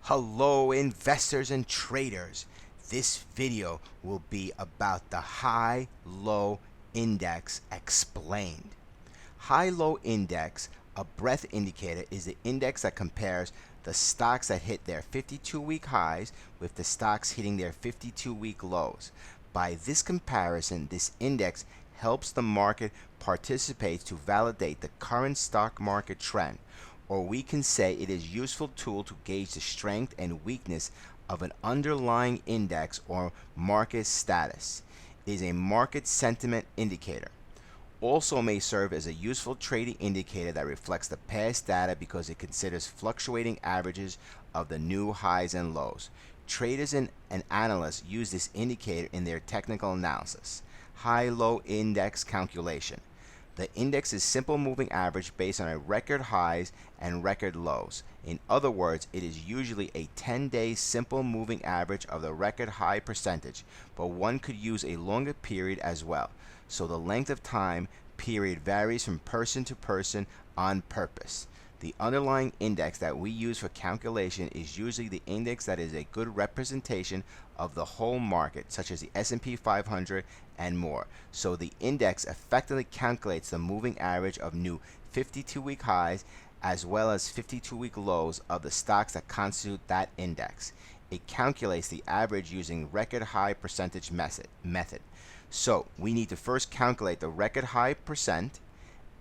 Hello investors and traders. This video will be about the high-low index explained. High-low index, a breadth indicator, is the index that compares the stocks that hit their 52-week highs with the stocks hitting their 52-week lows. By this comparison, this index helps the market participate to validate the current stock market trend, or we can say it is a useful tool to gauge the strength and weakness of an underlying index or market status. It is a market sentiment indicator. Also may serve as a useful trading indicator that reflects the past data because it considers fluctuating averages of the new highs and lows. Traders and analysts use this indicator in their technical analysis. High-low index calculation. The index is simple moving average based on a record highs and record lows. In other words, it is usually a 10-day simple moving average of the record high percentage, but one could use a longer period as well. So the length of time period varies from person to person on purpose. The underlying index that we use for calculation is usually the index that is a good representation of the whole market, such as the S&P 500 and more. So the index effectively calculates the moving average of new 52-week highs as well as 52-week lows of the stocks that constitute that index. It calculates the average using record high percentage method. So we need to first calculate the record high percent,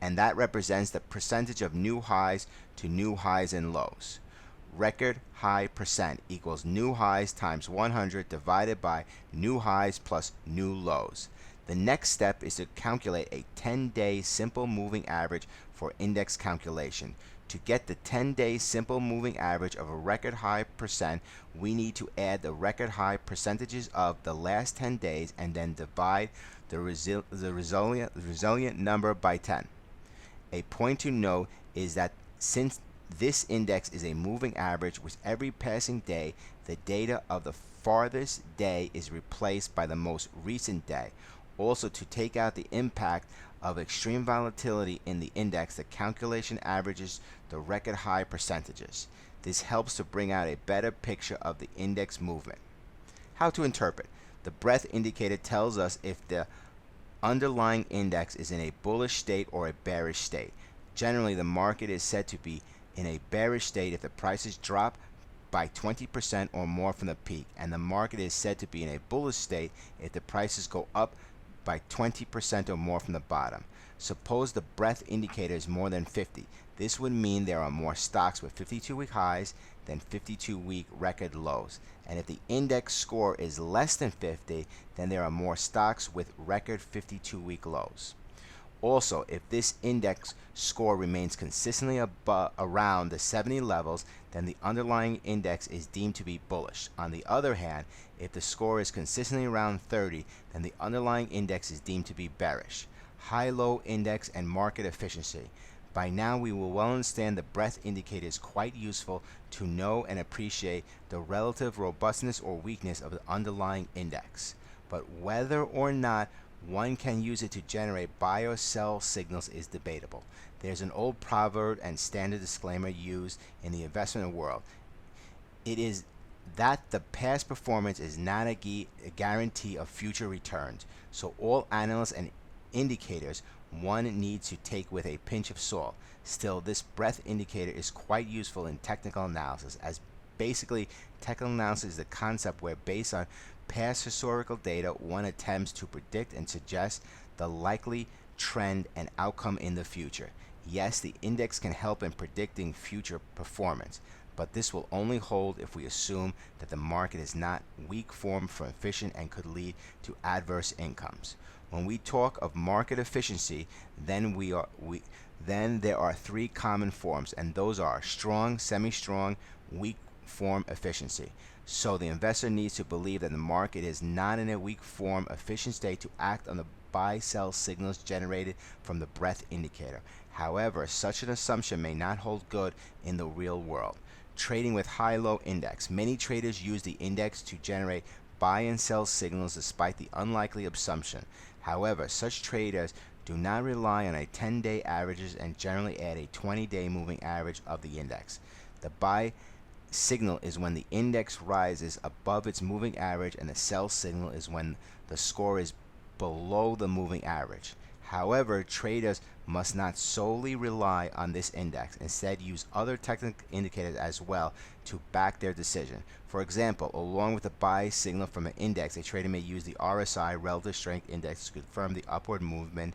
and that represents the percentage of new highs to new highs and lows. Record high percent equals new highs times 100 divided by new highs plus new lows. The next step is to calculate a 10-day simple moving average for index calculation. To get the 10-day simple moving average of a record high percent, we need to add the record high percentages of the last 10 days and then divide the resilient number by 10. A point to note is that since this index is a moving average, with every passing day, the data of the farthest day is replaced by the most recent day. Also, to take out the impact of extreme volatility in the index, the calculation averages the record high percentages. This helps to bring out a better picture of the index movement. How to interpret? The breadth indicator tells us if the underlying index is in a bullish state or a bearish state. Generally, the market is said to be in a bearish state if the prices drop by 20% or more from the peak, and the market is said to be in a bullish state if the prices go up by 20% or more from the bottom. Suppose the breadth indicator is more than 50. This would mean there are more stocks with 52-week highs than 52-week record lows. And if the index score is less than 50, then there are more stocks with record 52-week lows. Also, if this index score remains consistently around the 70 levels, then the underlying index is deemed to be bullish. On the other hand, if the score is consistently around 30, then the underlying index is deemed to be bearish. High-low index and market efficiency. By now, we will well understand the breadth indicator is quite useful to know and appreciate the relative robustness or weakness of the underlying index. But whether or not one can use it to generate buy or sell signals is debatable. There's an old proverb and standard disclaimer used in the investment world. It is that the past performance is not a guarantee of future returns. So all analysts and indicators one needs to take with a pinch of salt. Still, this breadth indicator is quite useful in technical analysis, as basically technical analysis is the concept where, based on past historical data, one attempts to predict and suggest the likely trend and outcome in the future. Yes, the index can help in predicting future performance, but this will only hold if we assume that the market is not weak form for efficient and could lead to adverse incomes. When we talk of market efficiency, then there are three common forms, and those are strong, semi-strong, weak form efficiency. So the investor needs to believe that the market is not in a weak form efficient state to act on the buy-sell signals generated from the breadth indicator. However, such an assumption may not hold good in the real world. Trading with high-low index. Many traders use the index to generate buy and sell signals despite the unlikely assumption. However, such traders do not rely on a 10-day averages and generally add a 20-day moving average of the index. The buy signal is when the index rises above its moving average, and the sell signal is when the score is below the moving average. However, traders must not solely rely on this index. Instead, use other technical indicators as well to back their decision. For example, along with the buy signal from an index, a trader may use the RSI, Relative Strength Index, to confirm the upward movement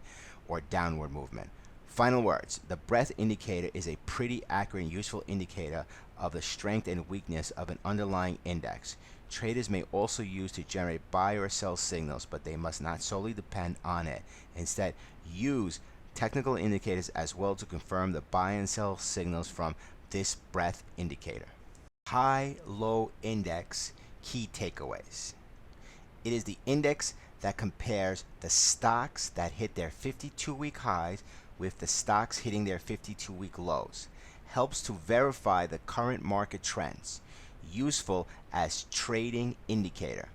or downward movement. Final words: the breadth indicator is a pretty accurate and useful indicator of the strength and weakness of an underlying index. Traders may also use to generate buy or sell signals, but they must not solely depend on it. Instead, use technical indicators as well to confirm the buy and sell signals from this breadth indicator. High-low index key takeaways. It is the index that compares the stocks that hit their 52-week highs with the stocks hitting their 52-week lows. Helps to verify the current market trends. Useful as trading indicator.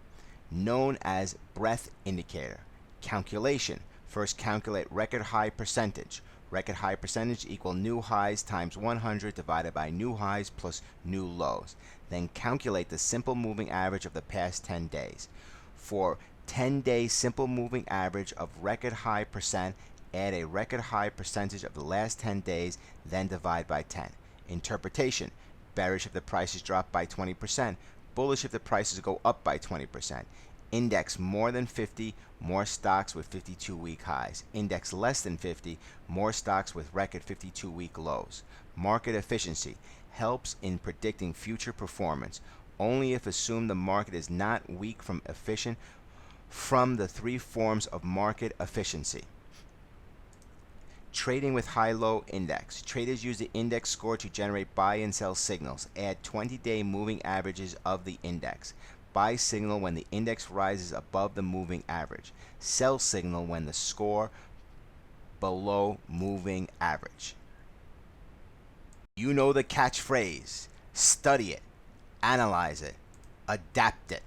Known as breadth indicator. Calculation. First calculate record high percentage. Record high percentage equal new highs times 100 divided by new highs plus new lows. Then calculate the simple moving average of the past 10 days. For 10-day simple moving average of record high percent, add a record high percentage of the last 10 days, then divide by 10. Interpretation: bearish if the prices drop by 20%, bullish if the prices go up by 20%. Index more than 50, more stocks with 52-week highs. Index less than 50, more stocks with record 52-week lows. Market efficiency helps in predicting future performance. Only if assumed the market is not weak from efficient from the three forms of market efficiency. Trading with high-low index. Traders use the index score to generate buy and sell signals. Add 20-day moving averages of the index. Buy signal when the index rises above the moving average. Sell signal when the score below moving average. You know the catchphrase. Study it, analyze it, adapt it.